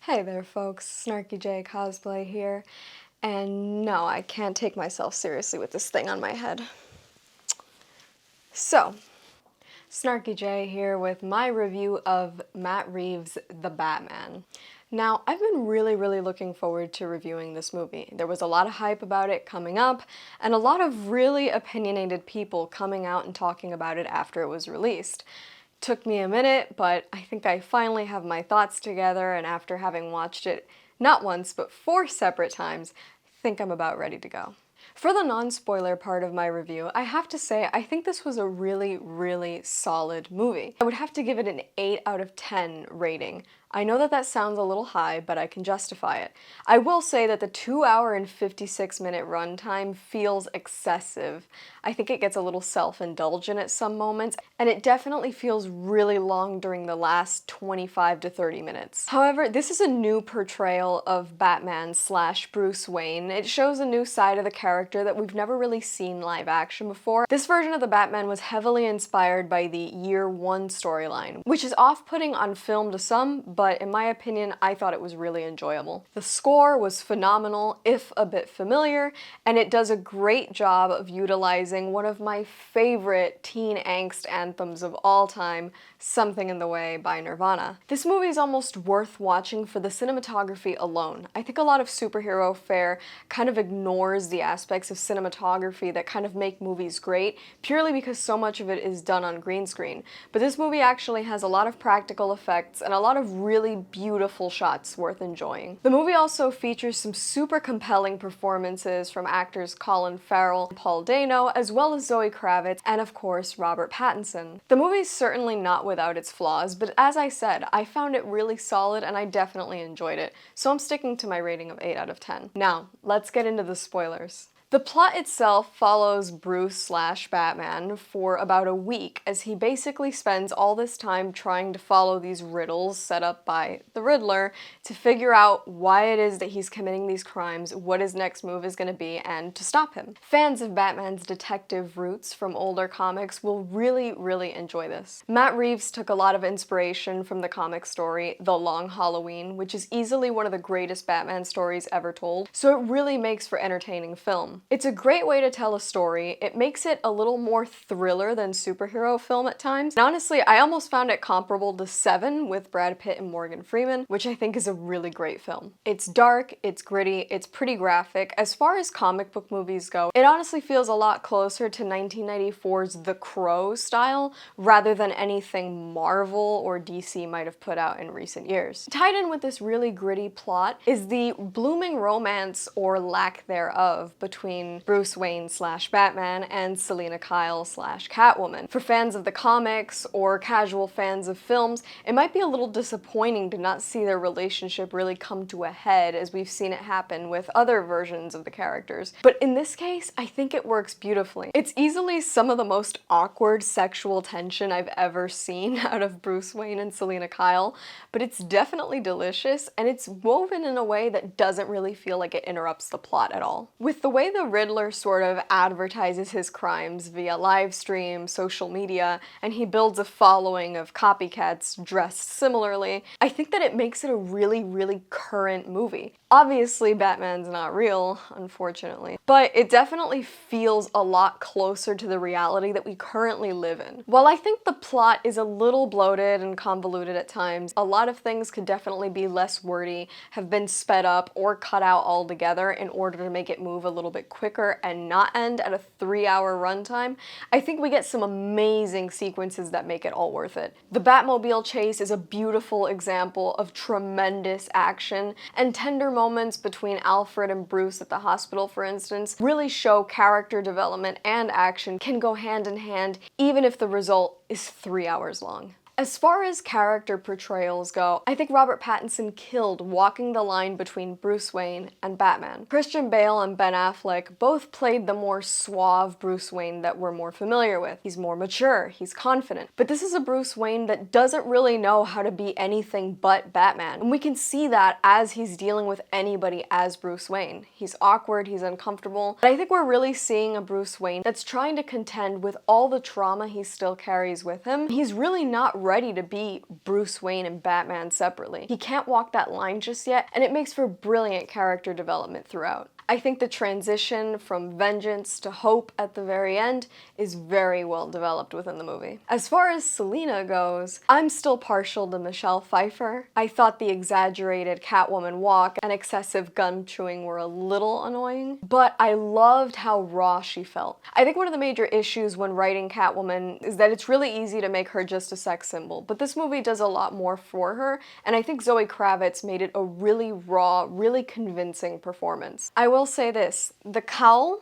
Hey there folks, Snarky J Cosplay here, and no, I can't take myself seriously with this thing on my head. So, Snarky J here with my review of Matt Reeves' The Batman. Now, I've been really looking forward to reviewing this movie. There was a lot of hype about it coming up, and a lot of really opinionated people coming out and talking about it after it was released. Took me a minute, but I think I finally have my thoughts together, and after having watched it not once but 4 separate times, I think I'm about ready to go. For the non-spoiler part of my review, I have to say I think this was a really solid movie. I would have to give it an 8 out of 10 rating. I know that sounds a little high, but I can justify it. I will say that the 2-hour and 56-minute runtime feels excessive. I think it gets a little self-indulgent at some moments, and it definitely feels really long during the last 25 to 30 minutes. However, this is a new portrayal of Batman / Bruce Wayne. It shows a new side of the character that we've never really seen live action before. This version of the Batman was heavily inspired by the Year One storyline, which is off-putting on film to some, but in my opinion, I thought it was really enjoyable. The score was phenomenal, if a bit familiar, and it does a great job of utilizing one of my favorite teen angst anthems of all time, Something in the Way by Nirvana. This movie is almost worth watching for the cinematography alone. I think a lot of superhero fare kind of ignores the aspects of cinematography that kind of make movies great, purely because so much of it is done on green screen. But this movie actually has a lot of practical effects and a lot of really beautiful shots worth enjoying. The movie also features some super compelling performances from actors Colin Farrell and Paul Dano, as well as Zoe Kravitz, and of course Robert Pattinson. The movie's certainly not without its flaws, but as I said, I found it really solid and I definitely enjoyed it, so I'm sticking to my rating of 8 out of 10. Now, let's get into the spoilers. The plot itself follows Bruce / Batman for about a week as he basically spends all this time trying to follow these riddles set up by the Riddler to figure out why it is that he's committing these crimes, what his next move is going to be, and to stop him. Fans of Batman's detective roots from older comics will really enjoy this. Matt Reeves took a lot of inspiration from the comic story The Long Halloween, which is easily one of the greatest Batman stories ever told, so it really makes for entertaining film. It's a great way to tell a story. It makes it a little more thriller than superhero film at times. And honestly, I almost found it comparable to Seven with Brad Pitt and Morgan Freeman, which I think is a really great film. It's dark, it's gritty, it's pretty graphic. As far as comic book movies go, it honestly feels a lot closer to 1994's The Crow style rather than anything Marvel or DC might have put out in recent years. Tied in with this really gritty plot is the blooming romance or lack thereof between Bruce Wayne / Batman and Selina Kyle / Catwoman. For fans of the comics or casual fans of films, it might be a little disappointing to not see their relationship really come to a head as we've seen it happen with other versions of the characters. But in this case, I think it works beautifully. It's easily some of the most awkward sexual tension I've ever seen out of Bruce Wayne and Selina Kyle, but it's definitely delicious and it's woven in a way that doesn't really feel like it interrupts the plot at all. With the way the Riddler sort of advertises his crimes via live stream, social media, and he builds a following of copycats dressed similarly, I think that it makes it a really current movie. Obviously, Batman's not real, unfortunately, but it definitely feels a lot closer to the reality that we currently live in. While I think the plot is a little bloated and convoluted at times, a lot of things could definitely be less wordy, have been sped up, or cut out altogether in order to make it move a little bit quicker and not end at a 3-hour runtime. I think we get some amazing sequences that make it all worth it. The Batmobile chase is a beautiful example of tremendous action, and tender moments between Alfred and Bruce at the hospital, for instance, really show character development and action can go hand in hand, even if the result is 3 hours long. As far as character portrayals go, I think Robert Pattinson killed walking the line between Bruce Wayne and Batman. Christian Bale and Ben Affleck both played the more suave Bruce Wayne that we're more familiar with. He's more mature, he's confident, but this is a Bruce Wayne that doesn't really know how to be anything but Batman, and we can see that as he's dealing with anybody as Bruce Wayne. He's awkward, he's uncomfortable, but I think we're really seeing a Bruce Wayne that's trying to contend with all the trauma he still carries with him. He's really not ready to be Bruce Wayne and Batman separately. He can't walk that line just yet, and it makes for brilliant character development throughout. I think the transition from vengeance to hope at the very end is very well developed within the movie. As far as Selina goes, I'm still partial to Michelle Pfeiffer. I thought the exaggerated Catwoman walk and excessive gum chewing were a little annoying, but I loved how raw she felt. I think one of the major issues when writing Catwoman is that it's really easy to make her just a sex symbol, but this movie does a lot more for her, and I think Zoe Kravitz made it a really raw, really convincing performance. I will say this, the cowl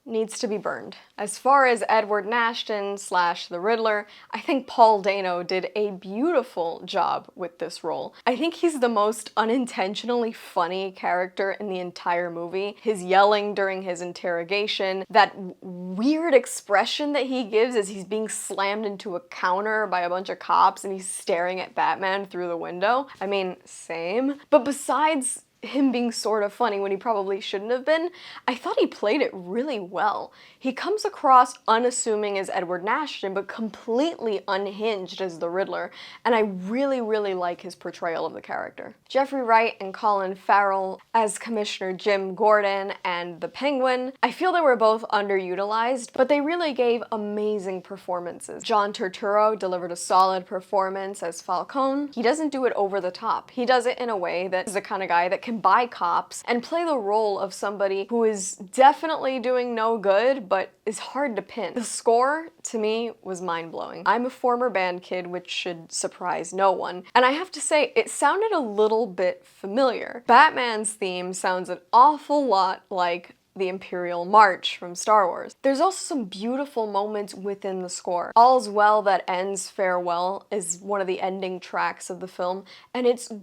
needs to be burned. As far as Edward Nashton / the Riddler, I think Paul Dano did a beautiful job with this role. I think he's the most unintentionally funny character in the entire movie. His yelling during his interrogation, that weird expression that he gives as he's being slammed into a counter by a bunch of cops and he's staring at Batman through the window. I mean, same. But besides him being sort of funny when he probably shouldn't have been, I thought he played it really well. He comes across unassuming as Edward Nashton, but completely unhinged as the Riddler, and I really, really like his portrayal of the character. Jeffrey Wright and Colin Farrell as Commissioner Jim Gordon and the Penguin, I feel they were both underutilized, but they really gave amazing performances. John Turturro delivered a solid performance as Falcone. He doesn't do it over the top. He does it in a way that is the kind of guy that can buy cops and play the role of somebody who is definitely doing no good, but is hard to pin. The score, to me, was mind-blowing. I'm a former band kid, which should surprise no one, and I have to say, it sounded a little bit familiar. Batman's theme sounds an awful lot like the Imperial March from Star Wars. There's also some beautiful moments within the score. All's Well That Ends Farewell is one of the ending tracks of the film, and it's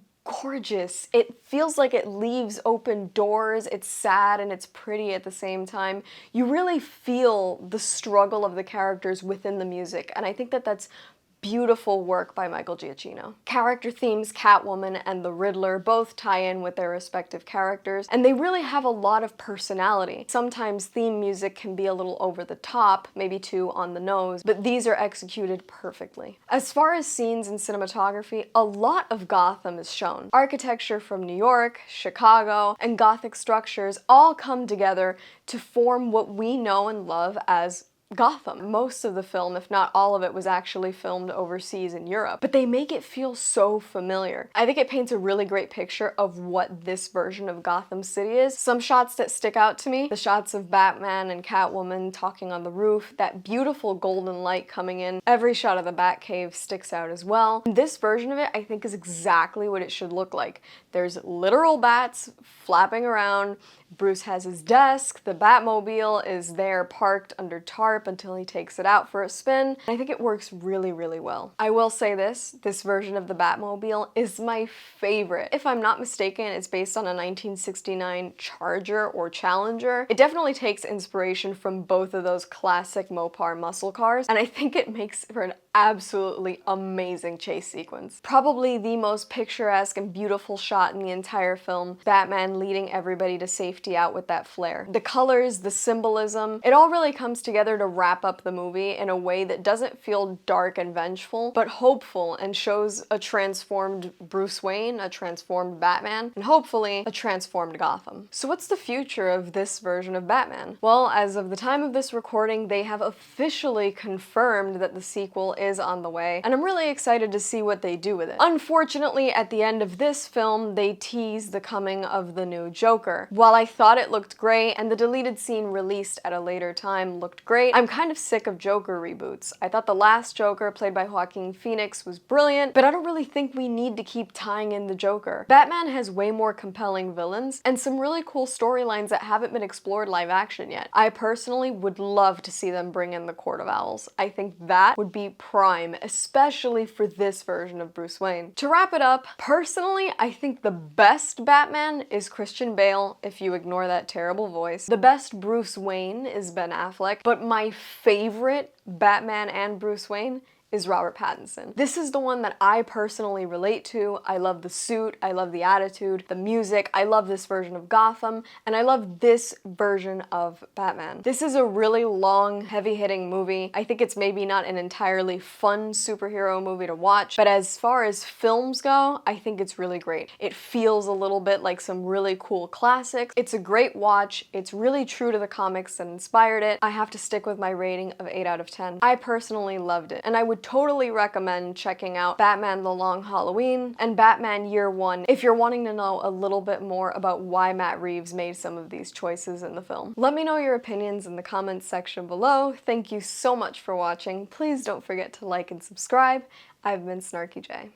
gorgeous. It feels like it leaves open doors. It's sad and it's pretty at the same time. You really feel the struggle of the characters within the music, and I think that that's beautiful work by Michael Giacchino. Character themes, Catwoman and the Riddler, both tie in with their respective characters, and they really have a lot of personality. Sometimes theme music can be a little over the top, maybe too on the nose, but these are executed perfectly. As far as scenes and cinematography, a lot of Gotham is shown. Architecture from New York, Chicago, and Gothic structures all come together to form what we know and love as Gotham. Most of the film, if not all of it, was actually filmed overseas in Europe, but they make it feel so familiar. I think it paints a really great picture of what this version of Gotham City is. Some shots that stick out to me, the shots of Batman and Catwoman talking on the roof, that beautiful golden light coming in. Every shot of the Batcave sticks out as well. This version of it, I think, is exactly what it should look like. There's literal bats flapping around. Bruce has his desk, the Batmobile is there parked under tarp until he takes it out for a spin. I think it works really, really well. I will say this version of the Batmobile is my favorite. If I'm not mistaken, it's based on a 1969 Charger or Challenger. It definitely takes inspiration from both of those classic Mopar muscle cars, and I think it makes for an absolutely amazing chase sequence. Probably the most picturesque and beautiful shot in the entire film, Batman leading everybody to safety out with that flare. The colors, the symbolism, it all really comes together to wrap up the movie in a way that doesn't feel dark and vengeful, but hopeful, and shows a transformed Bruce Wayne, a transformed Batman, and hopefully a transformed Gotham. So what's the future of this version of Batman? Well, as of the time of this recording, they have officially confirmed that the sequel is on the way, and I'm really excited to see what they do with it. Unfortunately, at the end of this film, they tease the coming of the new Joker. While I thought it looked great, and the deleted scene released at a later time looked great, I'm kind of sick of Joker reboots. I thought the last Joker, played by Joaquin Phoenix, was brilliant, but I don't really think we need to keep tying in the Joker. Batman has way more compelling villains, and some really cool storylines that haven't been explored live action yet. I personally would love to see them bring in the Court of Owls. I think that would be prime, especially for this version of Bruce Wayne. To wrap it up, personally, I think the best Batman is Christian Bale, if you ignore that terrible voice. The best Bruce Wayne is Ben Affleck, but my favorite Batman and Bruce Wayne is Robert Pattinson. This is the one that I personally relate to. I love the suit, I love the attitude, the music, I love this version of Gotham, and I love this version of Batman. This is a really long, heavy-hitting movie. I think it's maybe not an entirely fun superhero movie to watch, but as far as films go, I think it's really great. It feels a little bit like some really cool classics. It's a great watch. It's really true to the comics that inspired it. I have to stick with my rating of 8 out of 10. I personally loved it, and I would totally recommend checking out Batman The Long Halloween and Batman Year One if you're wanting to know a little bit more about why Matt Reeves made some of these choices in the film. Let me know your opinions in the comments section below. Thank you so much for watching. Please don't forget to like and subscribe. I've been Snarky J.